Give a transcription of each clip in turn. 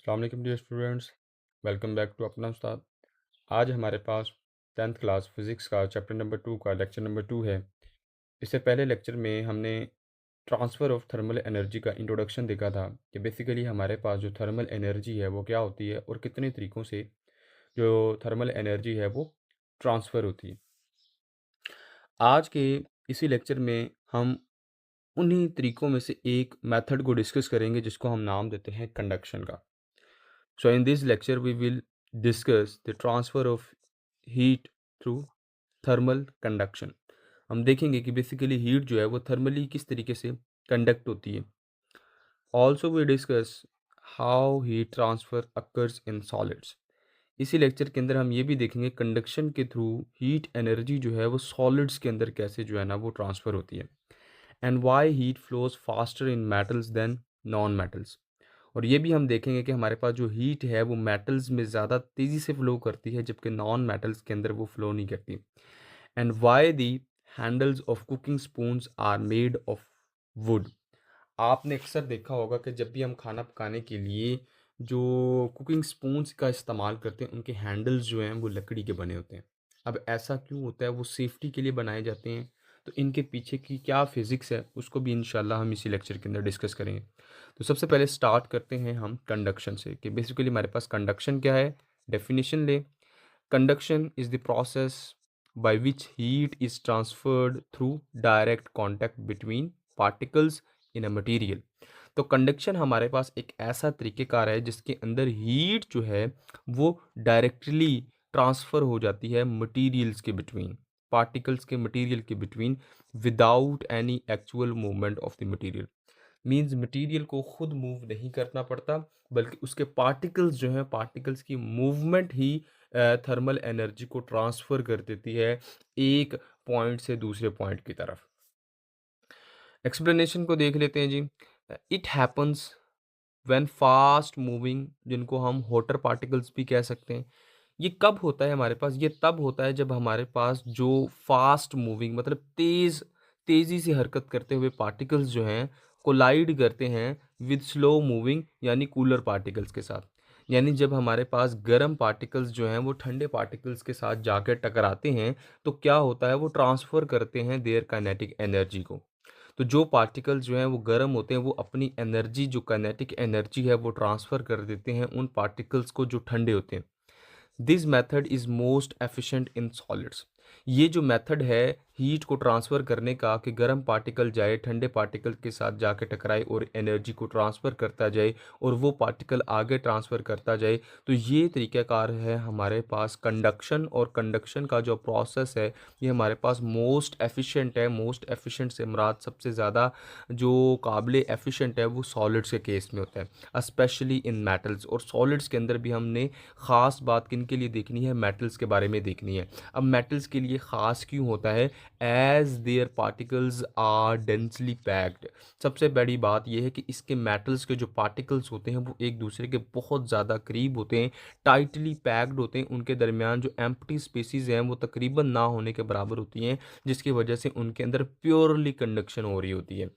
अस्सलाम वालेकुम dear students. Welcome back to Apna Ustad. आज हमारे पास 10th क्लास फिज़िक्स का चैप्टर नंबर 2 का लेक्चर नंबर 2 है। इससे पहले लेक्चर में हमने ट्रांसफ़र ऑफ थर्मल एनर्जी का इंट्रोडक्शन देखा था कि बेसिकली हमारे पास जो थर्मल एनर्जी है वो क्या होती है और कितने तरीक़ों से जो थर्मल एनर्जी है वो ट्रांसफ़र होती है। आज के इसी लेक्चर में हम उन्हीं तरीक़ों में से एक मेथड को डिस्कस करेंगे जिसको हम नाम देते हैं कंडक्शन का। So in this lecture we will discuss the transfer of heat through thermal conduction। हम देखेंगे कि बेसिकली हीट जो है वो थर्मली किस तरीके से कंडक्ट होती है। Also we discuss how heat transfer occurs in solids. इसी लेक्चर के अंदर हम ये भी देखेंगे कंडक्शन के थ्रू हीट एनर्जी जो है वो सॉलिड्स के अंदर कैसे जो है ना वो ट्रांसफ़र होती है and why heat flows faster in metals than non metals. और ये भी हम देखेंगे कि हमारे पास जो हीट है वो मेटल्स में ज़्यादा तेज़ी से फ़्लो करती है जबकि नॉन मेटल्स के अंदर वो फ़्लो नहीं करती। And why the handles of cooking spoons are made of wood. आपने अक्सर देखा होगा कि जब भी हम खाना पकाने के लिए जो कुकिंग स्पून्स का इस्तेमाल करते हैं उनके हैंडल्स जो हैं वो लकड़ी के बने होते हैं। अब ऐसा क्यों होता है? वो सेफ्टी के लिए बनाए जाते हैं। तो इनके पीछे की क्या फ़िज़िक्स है उसको भी इंशाल्लाह हम इसी लेक्चर के अंदर डिस्कस करेंगे। तो सबसे पहले स्टार्ट करते हैं हम कंडक्शन से कि बेसिकली हमारे पास कंडक्शन क्या है। डेफिनेशन ले। Conduction is the process by which heat is transferred through direct contact between particles in a material. तो कंडक्शन हमारे पास एक ऐसा तरीक़ेकार है जिसके अंदर हीट जो है वो डायरेक्टली ट्रांसफ़र हो जाती है मटेरियल्स के बिटवीन, पार्टिकल्स के मटेरियल के between without any actual movement of the material. Means material को खुद मूव नहीं करना पड़ता बल्कि उसके पार्टिकल्स जो हैं पार्टिकल्स की मूवमेंट ही थर्मल एनर्जी को ट्रांसफ़र कर देती है एक पॉइंट से दूसरे पॉइंट की तरफ। एक्सप्लेनेशन को देख लेते हैं जी। It happens when fast moving, जिनको हम हॉटर पार्टिकल्स भी कह सकते हैं, ये कब होता है हमारे पास? ये तब होता है जब हमारे पास जो फास्ट मूविंग मतलब तेज़ी से हरकत करते हुए पार्टिकल्स जो हैं कोलाइड करते हैं विद स्लो मूविंग यानी कूलर पार्टिकल्स के साथ। यानी जब हमारे पास गर्म पार्टिकल्स जो हैं वो ठंडे पार्टिकल्स के साथ जाकर टकराते हैं तो क्या होता है? वो ट्रांसफ़र करते हैं देयर काइनेटिक एनर्जी को। तो जो पार्टिकल्स जो हैं वो गर्म होते हैं वो अपनी एनर्जी जो काइनेटिक एनर्जी है वो ट्रांसफ़र कर देते हैं उन पार्टिकल्स को जो ठंडे होते हैं। This method is most efficient in solids. ये जो मेथड है हीट को ट्रांसफ़र करने का कि गर्म पार्टिकल जाए ठंडे पार्टिकल के साथ जाके टकराए और एनर्जी को ट्रांसफ़र करता जाए और वो पार्टिकल आगे ट्रांसफ़र करता जाए, तो ये तरीक़ाकार है हमारे पास कंडक्शन। और कंडक्शन का जो प्रोसेस है ये हमारे पास मोस्ट एफिशिएंट है। मोस्ट एफिशिएंट से मुराद सबसे ज़्यादा जो काबिल एफिशिएंट है वो सॉलिड्स के केस में होता है स्पेशली इन मेटल्स। और सॉलिड्स के अंदर भी हमने ख़ास बात किन के लिए देखनी है? मेटल्स के बारे में देखनी है। अब मेटल्स के लिए ख़ास क्यों होता है? As their particles are densely packed. सबसे बड़ी बात यह है कि इसके मेटल्स के जो पार्टिकल्स होते हैं वो एक दूसरे के बहुत ज़्यादा करीब होते हैं, टाइटली पैक्ड होते हैं। उनके दरमियान जो एम्प्टी स्पेसेस हैं वो तकरीबन ना होने के बराबर होती हैं जिसकी वजह से उनके अंदर प्योरली कंडक्शन हो रही होती है।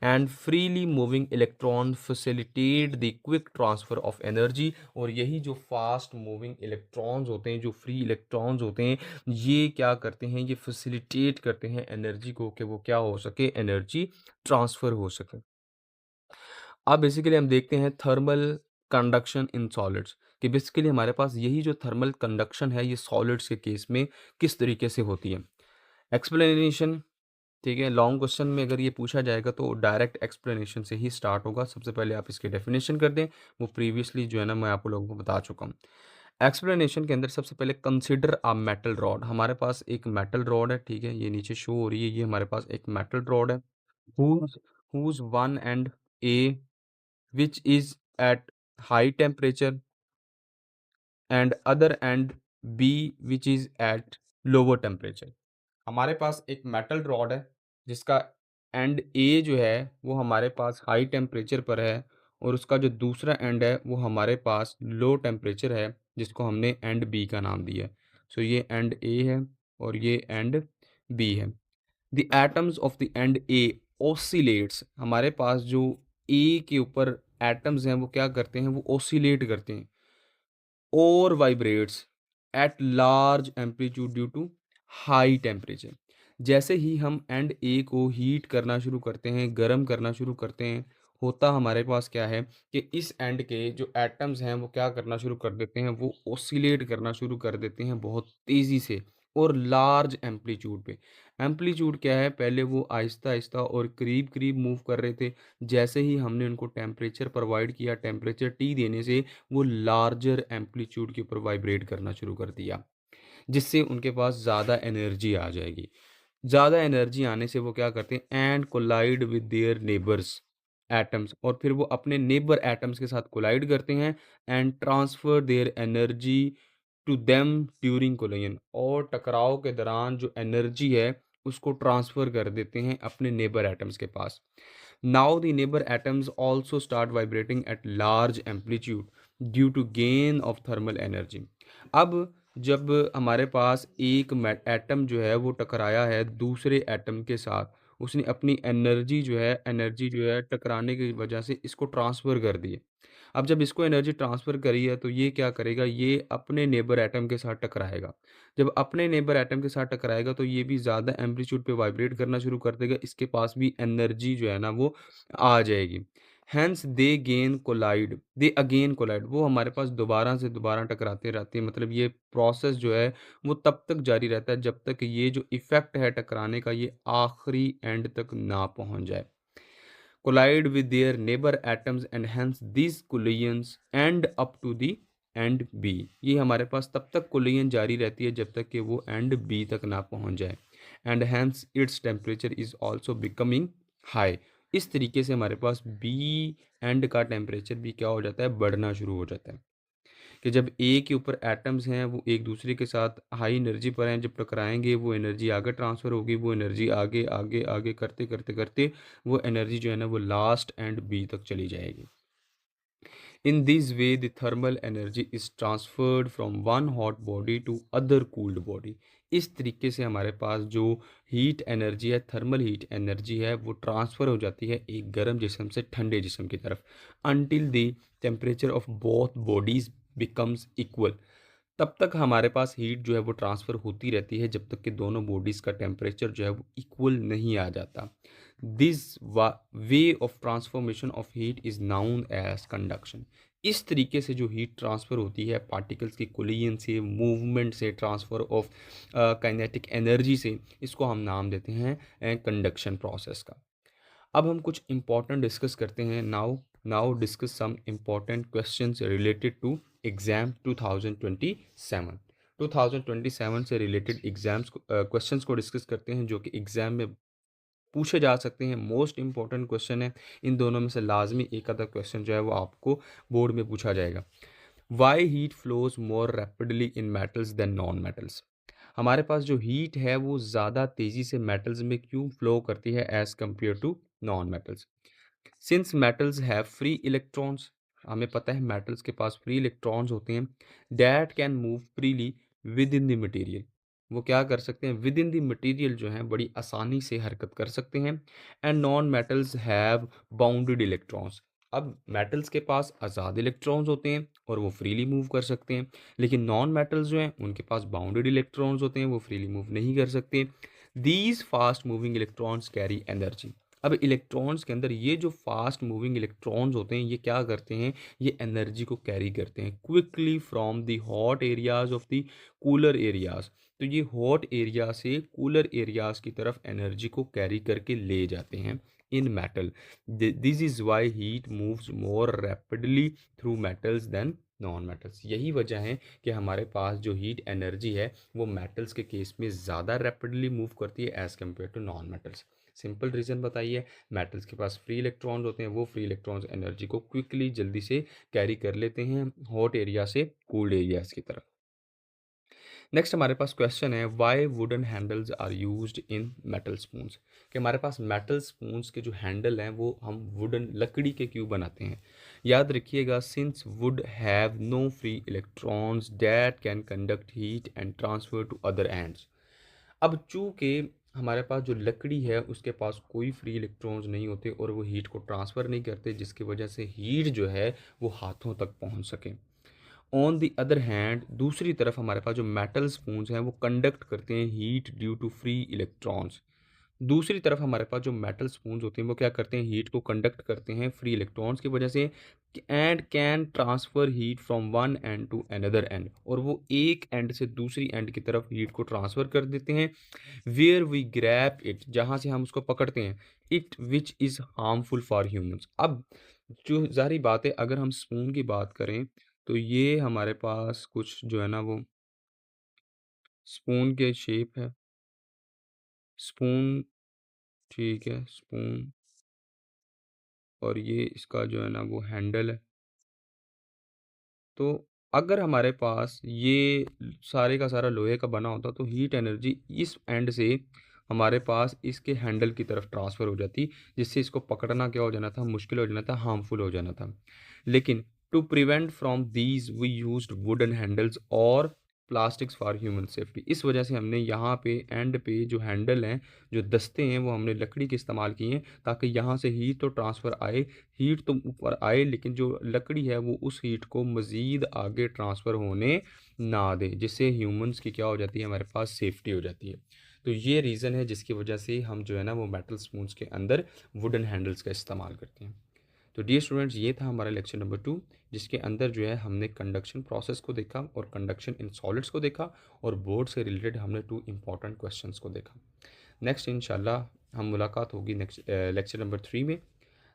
And freely moving electron facilitate the quick transfer of energy. और यही जो फास्ट मूविंग इलेक्ट्रॉन्स होते हैं, जो फ्री इलेक्ट्रॉन्स होते हैं, ये क्या करते हैं? ये फैसिलिटेट करते हैं एनर्जी को कि वो क्या हो सके? एनर्जी ट्रांसफ़र हो सके। अब बेसिकली हम देखते हैं थर्मल कंडक्शन इन सॉलिड्स कि बेसिकली हमारे पास यही जो थर्मल कंडक्शन है ये सॉलिड्स के केस में किस तरीके से होती है। एक्सप्लेनेशन, ठीक है, लॉन्ग क्वेश्चन में अगर ये पूछा जाएगा तो डायरेक्ट एक्सप्लेनेशन से ही स्टार्ट होगा। सबसे पहले आप इसकी डेफिनेशन कर दें, वो प्रीवियसली जो है ना मैं आप लोगों को बता चुका हूँ। एक्सप्लेनेशन के अंदर सबसे पहले कंसिडर अ मेटल रॉड। हमारे पास एक मेटल रॉड है, ठीक है, ये नीचे शो हो रही है, ये हमारे पास एक मेटल रॉड है whose whose one end A which is at high temperature and other end B which is at lower temperature। हमारे पास एक मेटल रॉड है जिसका एंड ए जो है वो हमारे पास हाई टेम्परेचर पर है और उसका जो दूसरा एंड है वो हमारे पास लो टेम्परेचर है जिसको हमने एंड बी का नाम दिया है। सो ये एंड ए है और ये एंड बी है। The atoms of the end A oscillates. हमारे पास जो ए के ऊपर एटम्स हैं वो क्या करते हैं, वो ऑसिलेट करते हैं और vibrates at large amplitude due to high temperature. जैसे ही हम एंड ए को हीट करना शुरू करते हैं, गर्म करना शुरू करते हैं, होता हमारे पास क्या है कि इस एंड के जो एटम्स हैं वो क्या करना शुरू कर देते हैं, वो ऑसिलेट करना शुरू कर देते हैं बहुत तेज़ी से और लार्ज एम्पलीट्यूड पे। एम्पलीट्यूड क्या है, पहले वो आहिस्ता आहिस्ता और करीब करीब मूव कर रहे थे, जैसे ही हमने उनको टेम्परेचर प्रोवाइड किया, टेम्परेचर टी देने से वो लार्जर एम्पलीट्यूड के ऊपर वाइब्रेट करना शुरू कर दिया, जिससे उनके पास ज़्यादा एनर्जी आ जाएगी। ज़्यादा एनर्जी आने से वो क्या करते हैं, and collide with their neighbours atoms, और फिर वो अपने नेबर एटम्स के साथ कोलाइड करते हैं and transfer their energy to them during collision, और टकराव के दौरान जो एनर्जी है उसको ट्रांसफ़र कर देते हैं अपने नेबर एटम्स के पास। Now the neighbour atoms also start vibrating at large amplitude due to gain of thermal energy. अब जब हमारे पास एक एटम जो है वो टकराया है दूसरे एटम के साथ, उसने अपनी एनर्जी जो है टकराने की वजह से इसको ट्रांसफ़र कर दी है। अब जब इसको एनर्जी ट्रांसफ़र करी है तो ये क्या करेगा, ये अपने नेबर एटम के साथ टकराएगा। जब अपने नेबर एटम के साथ टकराएगा तो ये भी ज़्यादा एम्पलीट्यूड पे वाइब्रेट करना शुरू कर देगा, इसके पास भी एनर्जी जो है ना वो आ जाएगी। हैंस दे अगेन कोलाइड, वो हमारे पास दोबारा से दोबारा टकराते रहते हैं। मतलब ये प्रोसेस जो है वो तब तक जारी रहता है जब तक ये जो इफ़ेक्ट है टकराने का ये आखिरी एंड तक ना पहुँच जाए। collide with their neighbor atoms and hence these collisions end up to the end B. ये हमारे पास तब तक कोलिजन जारी रहती है जब तक कि वो एंड बी तक ना पहुंच जाए, and hence its temperature is also becoming high. इस तरीके से हमारे पास बी एंड का टेम्परेचर भी क्या हो जाता है, बढ़ना शुरू हो जाता है। कि जब ए के ऊपर एटम्स हैं वो एक दूसरे के साथ हाई एनर्जी पर हैं, जब टकराएंगे वो एनर्जी आगे ट्रांसफ़र होगी, वो एनर्जी आगे आगे आगे करते करते करते वो एनर्जी जो है ना वो लास्ट एंड बी तक चली जाएगी। In this way the thermal energy is transferred from one hot body to other cooled body. इस तरीके से हमारे पास जो हीट एनर्जी है, थर्मल हीट एनर्जी है, वो ट्रांसफ़र हो जाती है एक गर्म जिस्म से ठंडे जिस्म की तरफ, until the temperature of both bodies becomes equal. तब तक हमारे पास हीट जो है वो ट्रांसफ़र होती रहती है जब तक कि दोनों बॉडीज़ का टेम्परेचर जो है वो इक्वल नहीं आ जाता। This way of transformation of heat is known as conduction. इस तरीके से जो हीट ट्रांसफ़र होती है पार्टिकल्स की कोलिजन से, मूवमेंट से, ट्रांसफ़र ऑफ काइनेटिक एनर्जी से, इसको हम नाम देते हैं कंडक्शन प्रोसेस का। अब हम कुछ इंपॉर्टेंट डिस्कस करते हैं। Now discuss some important questions related to exam 2027। 2027 से रिलेटेड एग्ज़ाम्स क्वेश्चंस को डिस्कस करते हैं जो कि एग्ज़ाम में पूछे जा सकते हैं। मोस्ट इंपॉर्टेंट क्वेश्चन है, इन दोनों में से लाजमी एक आधा क्वेश्चन जो है वो आपको बोर्ड में पूछा जाएगा। Why heat flows more rapidly in metals than non metals. हमारे पास जो हीट है वो ज़्यादा तेज़ी से मेटल्स में क्यों फ्लो करती है as compare to non metals. Since metals have free electrons, हमें पता है मेटल्स के पास फ्री इलेक्ट्रॉन्स होते हैं, that can move freely with in the material, वो क्या कर सकते हैं, विद इन द मटीरियल जो है बड़ी आसानी से हरकत कर सकते हैं। And non metals have bounded electrons, अब मेटल्स के पास आज़ाद इलेक्ट्रॉन्स होते हैं और वो फ्रीली मूव कर सकते हैं, लेकिन नॉन मेटल्स जो हैं उनके पास बाउंडेड इलेक्ट्रॉन्स होते हैं, वो फ्रीली मूव नहीं कर सकते। These fast moving electrons carry energy. अब इलेक्ट्रॉन्स के अंदर ये जो फास्ट मूविंग इलेक्ट्रॉन्स होते हैं ये क्या करते हैं, ये एनर्जी को कैरी करते हैं quickly from the hot areas of the cooler areas. तो ये हॉट एरिया से कूलर एरियाज की तरफ एनर्जी को कैरी करके ले जाते हैं in metal. This is why heat moves more rapidly through metals than non metals. यही वजह है कि हमारे पास जो हीट एनर्जी है वो मेटल्स के केस में ज़्यादा रैपिडली मूव करती है as compare to non metals. Simple reason बताइए, मेटल्स के पास फ्री इलेक्ट्रॉन्स होते हैं, वो फ्री इलेक्ट्रॉन्स एनर्जी को क्विकली जल्दी से कैरी कर लेते हैं हॉट एरिया से कूल्ड एरियाज की तरफ। नेक्स्ट हमारे पास क्वेश्चन है, why wooden handles are used in metal spoons. कि हमारे पास मेटल स्पून्स के जो हैंडल हैं वो हम वुडन लकड़ी के क्यों बनाते हैं। याद रखिएगा, since wood have no free electrons that can conduct heat and transfer to other ends. अब चूँकि हमारे पास जो लकड़ी है उसके पास कोई फ्री इलेक्ट्रॉन्स नहीं होते और वो हीट को ट्रांसफ़र नहीं करते, जिसकी वजह से हीट जो है वो हाथों तक पहुंच सके। ऑन द अदर हैंड दूसरी तरफ हमारे पास जो मेटल स्पून्स हैं वो कंडक्ट करते हैं heat due to free electrons. दूसरी तरफ हमारे पास जो मेटल स्पून्स होते हैं वो क्या करते हैं, हीट को कंडक्ट करते हैं फ्री इलेक्ट्रॉन्स की वजह से, and can transfer heat from one end to another end, और वो एक एंड से दूसरी एंड की तरफ हीट को ट्रांसफ़र कर देते हैं। वेयर वी ग्रैब इट, जहाँ से हम उसको पकड़ते हैं, it which is harmful for humans. अब जो ज़ाहिर बात है, अगर हम स्पून की बात करें तो ये हमारे पास कुछ जो है ना वो स्पून के शेप है। स्पून, ठीक है, स्पून, और ये इसका जो है ना वो हैंडल है। तो अगर हमारे पास ये सारे का सारा लोहे का बना होता तो हीट एनर्जी इस एंड से हमारे पास इसके हैंडल की तरफ ट्रांसफ़र हो जाती, जिससे इसको पकड़ना क्या हो जाना था, मुश्किल हो जाना था, हार्मफुल हो जाना था। लेकिन to prevent from these we used wooden handles और प्लास्टिक्स फॉर ह्यूमन सेफ्टी। इस वजह से हमने यहाँ पे एंड पे जो हैंडल हैं, जो दस्ते हैं, वो हमने लकड़ी के इस्तेमाल किए हैं, ताकि यहाँ से हीट तो ट्रांसफ़र आए, हीट तो ऊपर आए, लेकिन जो लकड़ी है वो उस हीट को मज़ीद आगे ट्रांसफ़र होने ना दे, जिससे ह्यूमंस की क्या हो जाती है, हमारे पास सेफ्टी हो जाती है। तो ये रीज़न है जिसकी वजह से हम जो है ना वो मेटल स्पून्स के अंदर वुडन हैंडल्स का इस्तेमाल करते हैं। तो डियर स्टूडेंट्स, ये था हमारा लेक्चर नंबर 2, जिसके अंदर जो है हमने कंडक्शन प्रोसेस को देखा और कंडक्शन इन सॉलिड्स को देखा, और बोर्ड से रिलेटेड हमने 2 इंपॉर्टेंट क्वेश्चंस को देखा। नेक्स्ट इंशाल्लाह हम मुलाकात होगी नेक्स्ट लेक्चर नंबर 3 में।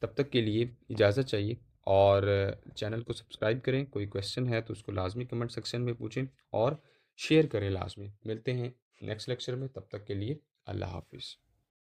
तब तक के लिए इजाज़त चाहिए, और चैनल को सब्सक्राइब करें। कोई क्वेश्चन है तो उसको लाजमी कमेंट सेक्शन में पूछें, और शेयर करें लाजमी। मिलते हैं नेक्स्ट लेक्चर में, तब तक के लिए अल्लाह हाफिज़।